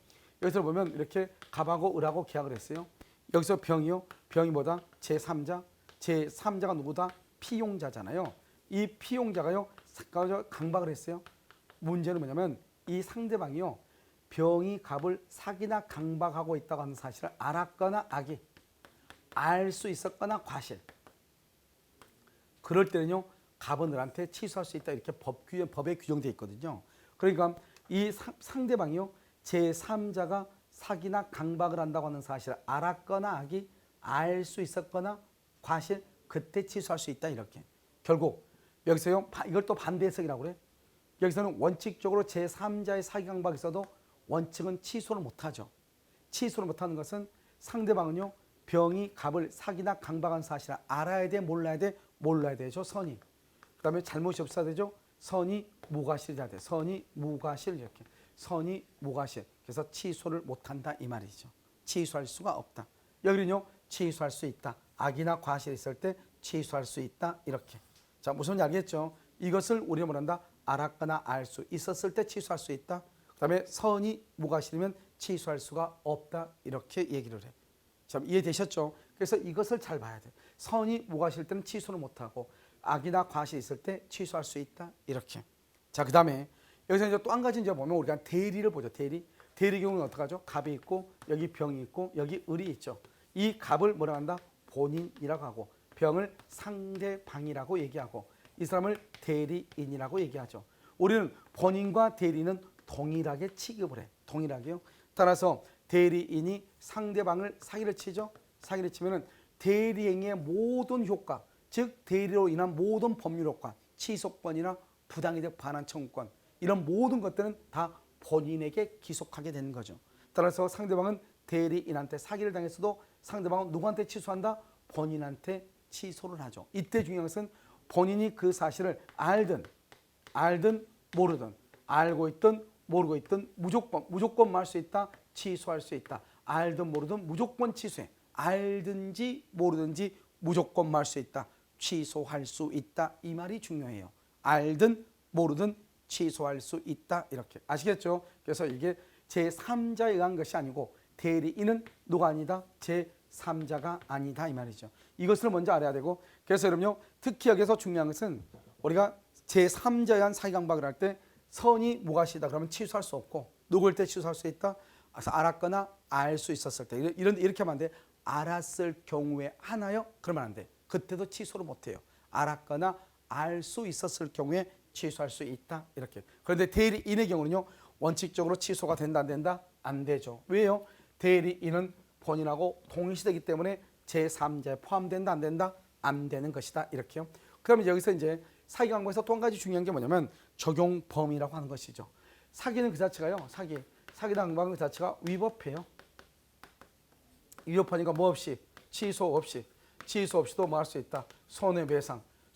여기서 보면 이렇게 갑하고 을하고 계약을 했어요. 여기서 병이요. 병이 뭐다? 제3자. 제3자가 누구다? 피용자잖아요. 이 피용자가요 강박을 했어요. 문제는 뭐냐면 이 상대방이요 병이 갑을 사기나 강박하고 있다고 하는 사실을 알았거나 악이 알 수 있었거나 과실. 그럴 때는요 갑은 을한테 취소할 수 있다 이렇게 법에 규정되어 있거든요. 그러니까 이 상대방이요 제3자가 사기나 강박을 한다고 하는 사실을 알았거나 악이 알 수 있었거나 과실 그때 취소할 수 있다 이렇게. 결국 여기서요 이걸 또 반대 해석이라고 그래. 여기서는 원칙적으로 제3자의 사기 강박이 있어도 원칙은 취소를 못하죠. 취소를 못하는 것은 상대방은요 병이 갑을 사기나 강박한 사실을 알아야 돼 몰라야 돼? 몰라야 되죠. 선이. 그 다음에 잘못이 없어야 되죠. 선이 무과실이 돼야 돼. 선이 무과실 이렇게. 선이 무과실. 그래서 취소를 못한다 이 말이죠. 취소할 수가 없다. 여기는요 취소할 수 있다. 악이나 과실이 있을 때 취소할 수 있다 이렇게. 자 무슨 알겠죠? 이것을 우리가 뭐란다? 알았거나 알 수 있었을 때 취소할 수 있다. 그 다음에 선이 무과실이면 취소할 수가 없다 이렇게 얘기를 해. 자 이해되셨죠? 그래서 이것을 잘 봐야 돼. 선이 무과실 때는 취소를 못하고 악이나 과실이 있을 때 취소할 수 있다 이렇게. 자 그 다음에 여기서 이제 또 한 가지 이제 보면 우리가 대리를 보죠. 대리 경우는 어떡하죠? 갑이 있고 여기 병이 있고 여기 을이 있죠. 이 갑을 뭐라 한다? 본인이라고 하고 병을 상대방이라고 얘기하고 이 사람을 대리인이라고 얘기하죠. 우리는 본인과 대리는 동일하게 취급을 해. 동일하게요. 따라서 대리인이 상대방을 사기를 치죠. 사기를 치면은 대리행위의 모든 효과, 즉 대리로 인한 모든 법률 효과, 취소권이나 부당이득 반환 청구권 이런 모든 것들은 다 본인에게 기속하게 되는 거죠. 따라서 상대방은 대리인한테 사기를 당했어도 상대방은 누구한테 취소한다? 본인한테 취소를 하죠. 이때 중요한 것은 본인이 그 사실을 알든 모르든 알고 있든 모르고 있든 무조건 말 수 있다. 취소할 수 있다. 알든 모르든 무조건 취소해. 알든지 모르든지 무조건 말 수 있다. 취소할 수 있다. 이 말이 중요해요. 알든 모르든 취소할 수 있다. 이렇게 아시겠죠? 그래서 이게 제3자에 의한 것이 아니고 대리인은 누가 아니다? 제3자가 아니다 이 말이죠. 이것을 먼저 알아야 되고 그래서 여러분요 특히 여기서 중요한 것은 우리가 제3자에 의한 사기강박을 할 때 선이 무과실이다 그러면 취소할 수 없고 누굴 때 취소할 수 있다? 알았거나 알 수 있었을 때 이렇게 하면 안 돼. 알았을 경우에 하나요? 그러면 안 돼. 그때도 취소를 못해요. 알았거나 알 수 있었을 경우에 취소할 수 있다 이렇게. 그런데 대리인의 경우는요 원칙적으로 취소가 된다 안 된다? 안 되죠. 왜요? 대리인은 본인하고 동시되기 때문에 제3자에 포함된다 안 된다? 안 되는 것이다 이렇게요. 그러면 여기서 이제 사기강박에서 또 한 가지 중요한 게 뭐냐면 적용 범위라고 하는 것이죠. 사기는 그 자체가요. 사기당방은 그 자체가 위법해요. 위법하니까 뭐 없이 취소 없이도 뭐 할 수 있다.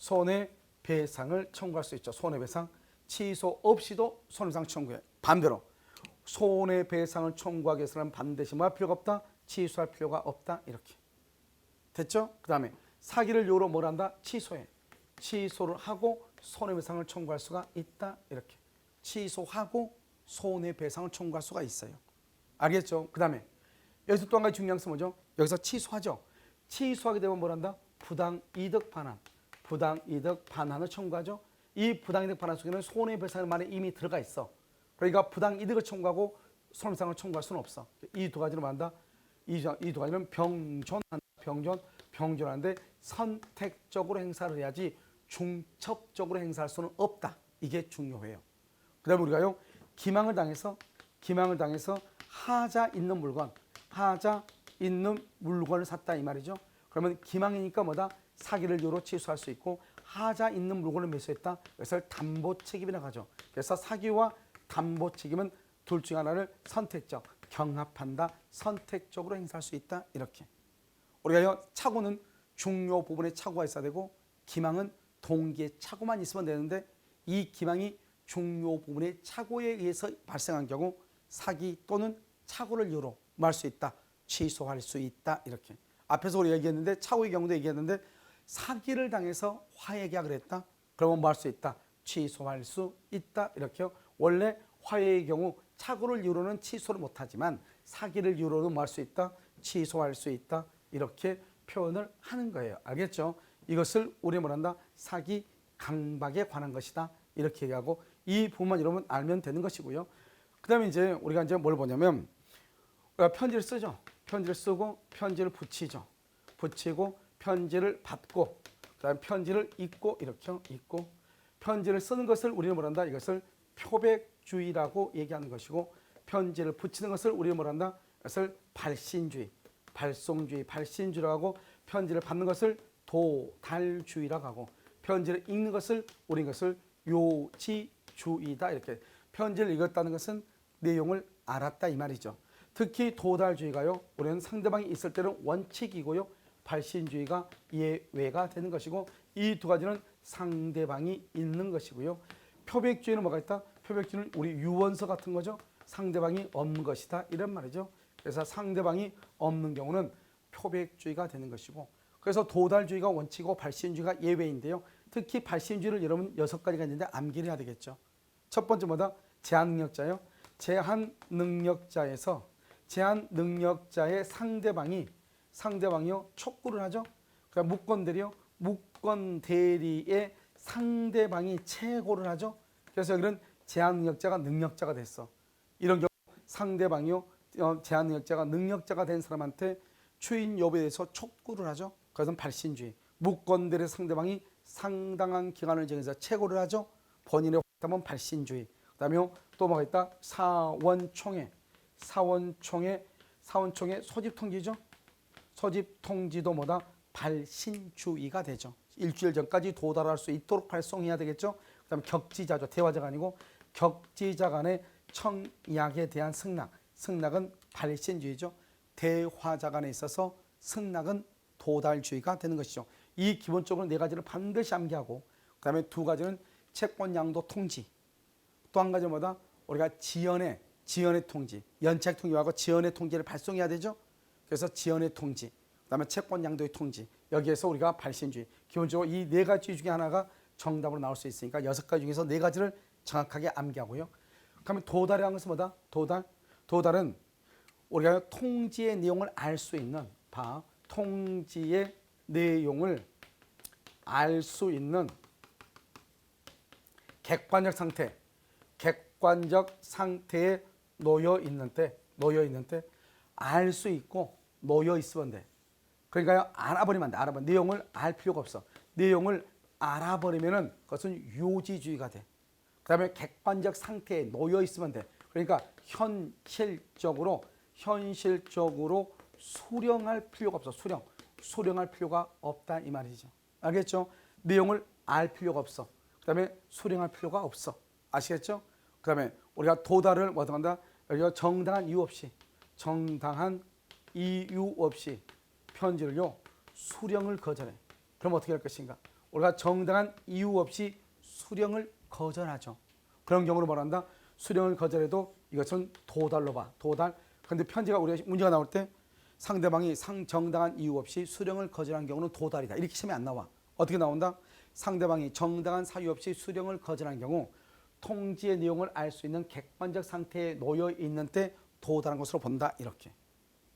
손해배상을 청구할 수 있죠. 손해배상 취소 없이도 손해배상 청구해. 반대로 손해배상을 청구하기 위해서는 반드시 뭐 할 필요가 없다. 취소할 필요가 없다. 이렇게 됐죠? 그 다음에 사기를 요로 뭘 한다? 취소해. 취소를 하고 손해배상을 청구할 수가 있다. 이렇게 취소하고 손해배상을 청구할 수가 있어요. 알겠죠? 그 다음에 여기서 또 한 가지 중요한 것은 뭐죠? 여기서 취소하죠. 취소하게 되면 뭘 한다? 부당이득 반환을 청구하죠. 이 부당이득 반환 속에는 손해배상의 말이 이미 들어가 있어. 그러니까 부당이득을 청구하고 손해배상을 청구할 수는 없어. 이 두 가지를 말한다. 이 두 가지는 병존하는데 선택적으로 행사를 해야지 중첩적으로 행사할 수는 없다. 이게 중요해요. 그 다음에 우리가요 기망을 당해서 하자 있는 물건을 샀다 이 말이죠. 그러면 기망이니까 뭐다? 사기를 요로 취소할 수 있고 하자 있는 물건을 매수했다. 그래서 담보 책임이라고 하죠. 그래서 사기와 담보 책임은 둘 중 하나를 경합한다. 선택적으로 행사할 수 있다. 이렇게. 우리가요 착오는 중요 부분에 착오가 있어야 되고 기망은 동기에 착오만 있으면 되는데 이 기망이 중요 부분의 착오에 의해서 발생한 경우 사기 또는 착오를 이유로 말 수 있다. 취소할 수 있다. 이렇게. 앞에서 우리가 얘기했는데 착오의 경우도 얘기했는데 사기를 당해서 화해계약을 했다. 그러면 뭐 할 수 있다. 취소할 수 있다. 이렇게요. 원래 화해의 경우 착오를 이유로는 취소를 못하지만 사기를 이유로는 뭐 할 수 있다. 취소할 수 있다. 이렇게 표현을 하는 거예요. 알겠죠? 이것을 우리 뭐란다. 사기 강박에 관한 것이다. 이렇게 얘기하고 이 부분만 여러분 알면 되는 것이고요. 그 다음에 이제 우리가 이제 뭘 보냐면 우리가 편지를 쓰죠. 편지를 쓰고 편지를 붙이죠. 붙이고 편지를 받고 그다음에 편지를 읽고 이렇게 읽고 편지를 쓰는 것을 우리는 뭐란다. 이것을 표백주의라고 얘기하는 것이고 편지를 붙이는 것을 우리는 뭐란다. 이것을 발신주의, 발송주의, 발신주의라고 하고 편지를 받는 것을 도달주의라고 하고 편지를 읽는 것을 우리 것을 요지주의다. 이렇게 편지를 읽었다는 것은 내용을 알았다 이 말이죠. 특히 도달주의가요. 우리는 상대방이 있을 때는 원칙이고요. 발신주의가 예외가 되는 것이고 이 두 가지는 상대방이 있는 것이고요. 표백주의는 뭐가 있다? 표백주의는 우리 유언서 같은 거죠. 상대방이 없는 것이다 이런 말이죠. 그래서 상대방이 없는 경우는 표백주의가 되는 것이고 그래서 도달주의가 원칙이고 발신주의가 예외인데요. 특히 발신주의를 여러분 6가지가 있는데 암기를 해야 되겠죠. 첫 번째 뭐다? 제한능력자요. 제한능력자에서 제한능력자의 상대방이요 촉구를 하죠. 그러니까 무권대리요. 무권대리의 상대방이 채고를 하죠. 그래서 여기는 제한능력자가 능력자가 됐어. 이런 경우 상대방이요 제한능력자가 능력자가 된 사람한테 추인 여부에 대해서 촉구를 하죠. 그것은 발신주의. 무권대리 상대방이 상당한 기간을 정해서 채고를 하죠. 본인의 확답은 발신주의. 그다음에 또 뭐가 있다? 사원총회 소집통지죠. 소집통지도 뭐다? 발신주의가 되죠. 일주일 전까지 도달할 수 있도록 발송해야 되겠죠. 그다음에 격지자죠. 대화자가 아니고 격지자 간의 청약에 대한 승낙은 발신주의죠. 대화자 간에 있어서 승낙은 도달주의가 되는 것이죠. 이 기본적으로 4가지를 반드시 암기하고 그다음에 2가지는 채권 양도 통지. 또 한 가지는 뭐다? 우리가 지연의 통지, 연착 통지하고 지연의 통지를 발송해야 되죠. 그래서 지연의 통지, 그다음에 채권 양도의 통지. 여기에서 우리가 발신주의. 기본적으로 이 4가지 중에 하나가 정답으로 나올 수 있으니까 6가지 중에서 4가지를 정확하게 암기하고요. 그러면 도달이라는 것은 뭐다? 도달은 우리가 통지의 내용을 알 수 있는 통지의 내용을 알 수 있는 객관적 상태에 놓여 있는 때 알 수 있고 놓여 있으면 돼. 그러니까 알아버리면 안 돼. 내용을 알 필요가 없어. 내용을 알아버리면은 그것은 요지주의가 돼. 그다음에 객관적 상태에 놓여 있으면 돼. 그러니까 현실적으로 수령할 필요가 없어. 수령할 필요가 없다 이 말이죠. 알겠죠? 내용을 알 필요가 없어. 그다음에 수령할 필요가 없어. 아시겠죠? 그다음에 우리가 도달을 뭐 한다? 여기가 정당한 이유 없이 편지를요 수령을 거절해. 그럼 어떻게 할 것인가? 우리가 정당한 이유 없이 수령을 거절하죠. 그런 경우는 뭐란다? 수령을 거절해도 이것은 도달로 봐. 도달. 그런데 편지가 우리가 문제가 나올 때 상대방이 정당한 이유 없이 수령을 거절한 경우는 도달이다. 이렇게 시험에 안 나와. 어떻게 나온다? 상대방이 정당한 사유 없이 수령을 거절한 경우 통지의 내용을 알 수 있는 객관적 상태에 놓여 있는 때 도달한 것으로 본다. 이렇게.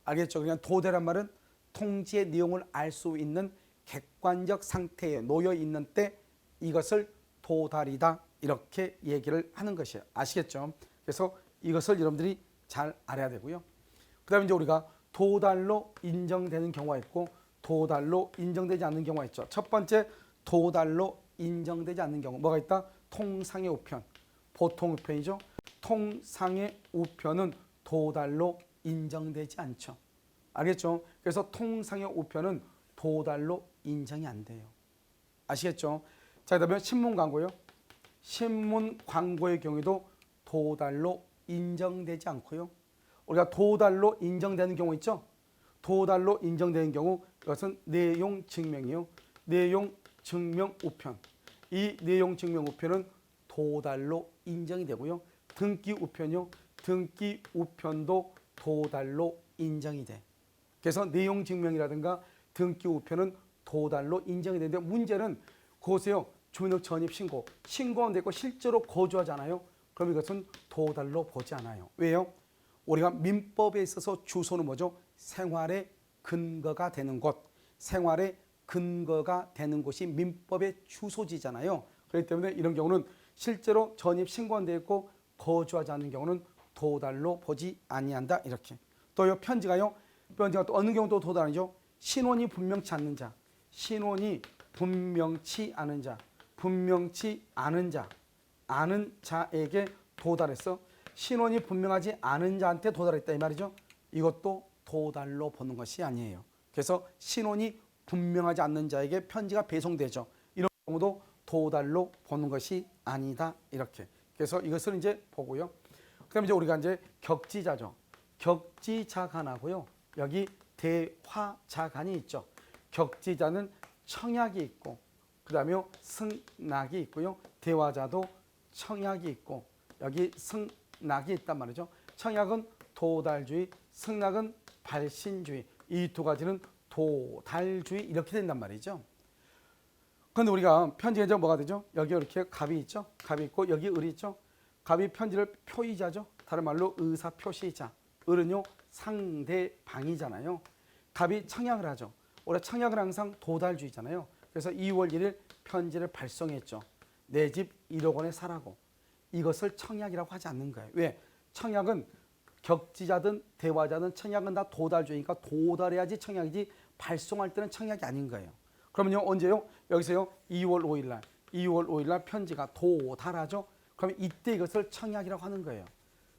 알겠죠? 그냥 도달한 말은 통지의 내용을 알 수 있는 객관적 상태에 놓여 있는 때 이것을 도달이다. 이렇게 얘기를 하는 것이에요. 아시겠죠? 그래서 이것을 여러분들이 잘 알아야 되고요. 그 다음에 이제 우리가 도달로 인정되는 경우가 있고 도달로 인정되지 않는 경우가 있죠. 첫 번째 도달로 인정되지 않는 경우 뭐가 있다? 통상의 우편, 보통 우편이죠. 통상의 우편은 도달로 인정되지 않죠. 알겠죠? 그래서 통상의 우편은 도달로 인정이 안 돼요. 아시겠죠? 자, 그다음에 신문 광고요. 신문 광고의 경우에도 도달로 인정되지 않고요. 우리가 도달로 인정되는 경우 있죠? 도달로 인정되는 경우 이것은 내용 증명이요. 내용 증명 우편. 이 내용 증명 우편은 도달로 인정이 되고요. 등기 우편요. 등기 우편도 도달로 인정이 돼. 그래서 내용 증명이라든가 등기 우편은 도달로 인정이 되는데 문제는 그것에요. 주민등록 전입 신고. 신고는 되고 실제로 거주하잖아요. 그럼 이것은 도달로 보지 않아요. 왜요? 우리가 민법에 있어서 주소는 뭐죠? 생활의 근거가 되는 곳. 생활의 근거가 되는 곳이 민법의 주소지잖아요. 그렇기 때문에 이런 경우는 실제로 전입 신고가 되어 있고 거주하지 않는 경우는 도달로 보지 아니한다. 이렇게. 또요 편지가요. 편지가 또 어느 경우도 도달 아니죠. 신원이 분명치 않는 자. 신원이 분명치 않은 자. 분명치 않은 자. 아는 자에게 도달했어. 신원이 분명하지 않은 자한테 도달했다 이 말이죠. 이것도 도달로 보는 것이 아니에요. 그래서 신원이 분명하지 않는 자에게 편지가 배송되죠. 이런 경우도 도달로 보는 것이 아니다. 이렇게. 그래서 이것을 이제 보고요. 그다음에 이제 우리가 이제 격지자죠. 격지자간하고요. 여기 대화자간이 있죠. 격지자는 청약이 있고, 그다음에 승낙이 있고요. 대화자도 청약이 있고, 여기 승낙이 있단 말이죠. 청약은 도달주의, 승낙은 발신주의. 이 두 가지는 도달주의 이렇게 된단 말이죠. 그런데 우리가 편지가 이제 뭐가 되죠? 여기 이렇게 갑이 있죠. 갑이 있고 여기 을이 있죠. 갑이 편지를 표의자죠. 다른 말로 의사 표시자. 을은요 상대방이잖아요. 갑이 청약을 하죠. 원래 청약은 항상 도달주의잖아요. 그래서 2월 1일 편지를 발송했죠. 내 집 1억 원에 사라고. 이것을 청약이라고 하지 않는 거예요. 왜? 청약은 격지자든 대화자든 청약은 다 도달주의니까 도달해야지 청약이지 발송할 때는 청약이 아닌 거예요. 그러면요 언제요? 여기서요 2월 5일 날 2월 5일 날 편지가 도달하죠. 그러면 이때 이것을 청약이라고 하는 거예요.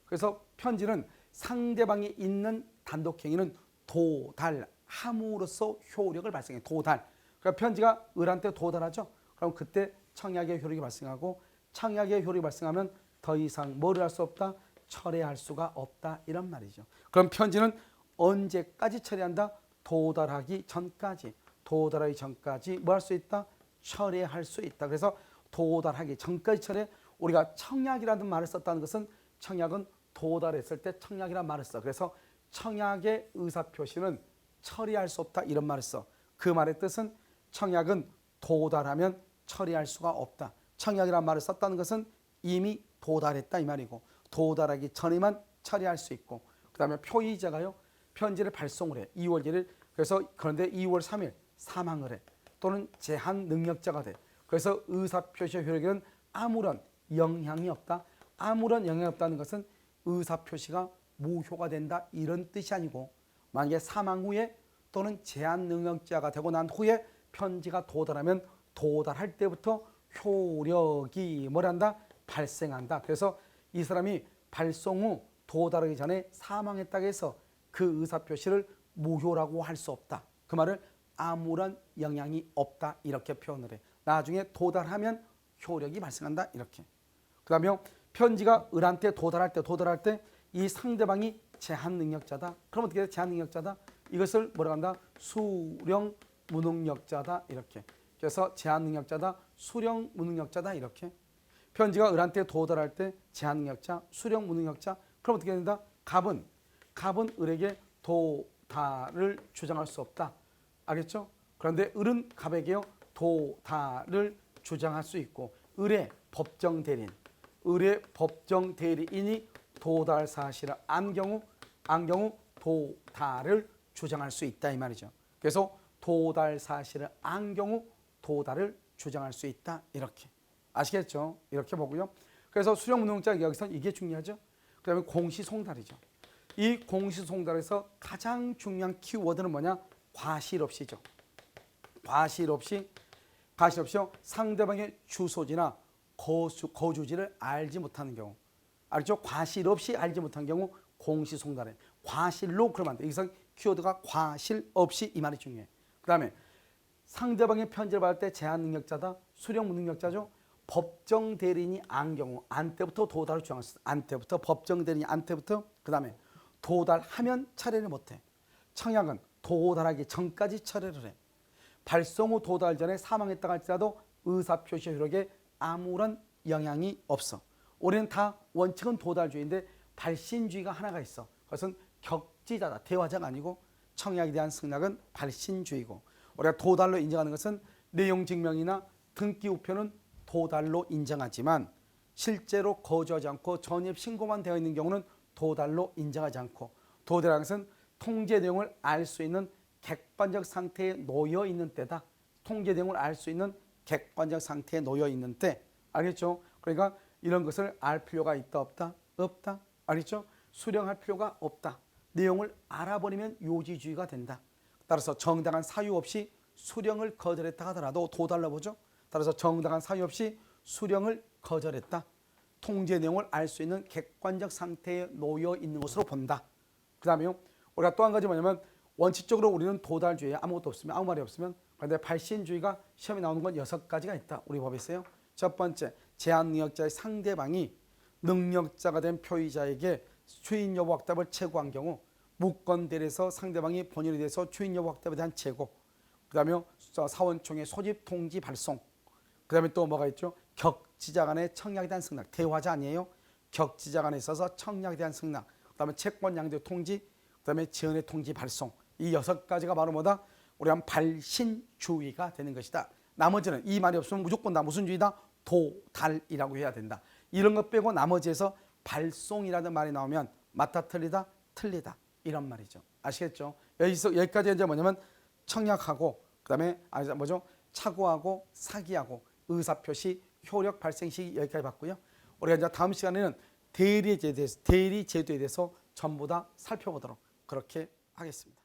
그래서 편지는 상대방이 있는 단독행위는 도달함으로써 효력을 발생해요. 도달. 그러니까 편지가 을한테 도달하죠. 그럼 그때 청약의 효력이 발생하고 청약의 효력이 발생하면 더 이상 뭐를 할 수 없다? 철회할 수가 없다. 이런 말이죠. 그럼 편지는 언제까지 처리한다? 도달하기 전까지. 도달하기 전까지 뭐 할 수 있다? 철회할 수 있다. 그래서 도달하기 전까지 철회. 우리가 청약이라는 말을 썼다는 것은 청약은 도달했을 때 청약이라는 말을 써. 그래서 청약의 의사표시는 처리할 수 없다. 이런 말을 써. 그 말의 뜻은 청약은 도달하면 처리할 수가 없다. 청약이라는 말을 썼다는 것은 이미 도달했다 이 말이고 도달하기 전에만 처리할 수 있고 그 다음에 표의자가요. 편지를 발송을 해. 2월 1일. 그래서 그런데 2월 3일 사망을 해. 또는 제한 능력자가 돼. 그래서 의사표시 효력에는 아무런 영향이 없다. 아무런 영향이 없다는 것은 의사표시가 무효가 된다. 이런 뜻이 아니고 만약에 사망 후에 또는 제한 능력자가 되고 난 후에 편지가 도달하면 도달할 때부터 효력이 뭐란다? 발생한다. 그래서 이 사람이 발송 후 도달하기 전에 사망했다고 해서 그 의사표시를 무효라고 할 수 없다. 그 말을 아무런 영향이 없다. 이렇게 표현을 해. 나중에 도달하면 효력이 발생한다. 이렇게. 그 다음에 편지가 을한테 도달할 때 이 상대방이 제한 능력자다. 그럼 어떻게 돼? 제한 능력자다. 이것을 뭐라고 한다? 수령 무능력자다. 이렇게. 그래서 제한 능력자다. 수령 무능력자다. 이렇게. 편지가 을한테 도달할 때 제한 능력자, 수령 무능력자. 그럼 어떻게 된다? 갑은 을에게 도달을 주장할 수 없다. 알겠죠? 그런데 을은 갑에게요. 도달을 주장할 수 있고 을의 법정 대리인이 도달 사실을 안 경우 도달을 주장할 수 있다 이 말이죠. 그래서 도달 사실을 안 경우 도달을 주장할 수 있다 이렇게. 아시겠죠? 이렇게 보고요. 그래서 수령무능자 여기서 이게 중요하죠. 그 다음에 공시송달이죠. 이 공시송달에서 가장 중요한 키워드는 뭐냐? 과실 없이죠. 과실 없이요. 상대방의 주소지나 거주지를 알지 못하는 경우. 알죠? 과실 없이 알지 못한 경우 공시송달에. 과실로 그러면 안 돼. 여기서 키워드가 과실 없이 이 말이 중요해. 그 다음에 상대방의 편지를 받을 때 제한 능력자다. 수령 무능력자죠. 법정 대리인이 안 경우 안 때부터 도달을 주장할 수 있어. 안 때부터 법정 대리인이 안 때부터 그 다음에 도달하면 처리를 못해. 청약은 도달하기 전까지 처리를 해. 발송 후 도달 전에 사망했다고 할지라도 의사표시 효력에 아무런 영향이 없어. 우리는 다 원칙은 도달주의인데 발신주의가 하나가 있어. 그것은 격지자다. 대화자가 아니고 청약에 대한 승낙은 발신주의고, 우리가 도달로 인정하는 것은 내용 증명이나 등기 우표는 도달로 인정하지만 실제로 거주하지 않고 전입 신고만 되어 있는 경우는 도달로 인정하지 않고, 도달이라는 것은 통제 내용을 알 수 있는 객관적 상태에 놓여 있는 때다. 통제 내용을 알 수 있는 객관적 상태에 놓여 있는 때. 알겠죠? 그러니까 이런 것을 알 필요가 있다 없다? 없다. 알겠죠? 수령할 필요가 없다. 내용을 알아버리면 요지주의가 된다. 따라서 정당한 사유 없이 수령을 거절했다 하더라도 도달로 보죠. 따라서 정당한 사유 없이 수령을 거절했다. 통제 내용을 알 수 있는 객관적 상태에 놓여 있는 것으로 본다. 그 다음에 우리가 또 한 가지 뭐냐면, 원칙적으로 우리는 도달주의에 아무것도 없으면, 아무 말이 없으면, 그런데 발신주의가 시험에 나오는 건 6가지가 있다. 우리 법에 있어요. 첫 번째, 제한 능력자의 상대방이 능력자가 된 표의자에게 추인 여부 확답을 채구한 경우 무건대리에서 상대방이 본인에 대해서 추인 여부 확답에 대한 채고, 그 다음에 사원총회 소집 통지 발송, 그 다음에 또 뭐가 있죠? 격지자 간의 청약에 대한 승낙, 대화자 아니에요? 격지자 간에 있어서 청약에 대한 승낙, 그 다음에 채권 양도 통지, 그 다음에 지연의 통지 발송. 이 6가지가 바로 뭐다? 우리가 발신주의가 되는 것이다. 나머지는 이 말이 없으면 무조건 다 무슨 주의다? 도달이라고 해야 된다. 이런 것 빼고 나머지에서 발송이라는 말이 나오면 맞다 틀리다 틀리다 이런 말이죠. 아시겠죠? 여기까지 이제 뭐냐면 청약하고, 그다음에 뭐죠? 착오하고 사기하고 의사표시 효력 발생 시기 여기까지 봤고요. 우리가 이제 다음 시간에는 대리 제도에 대해서 전부 다 살펴보도록 그렇게 하겠습니다.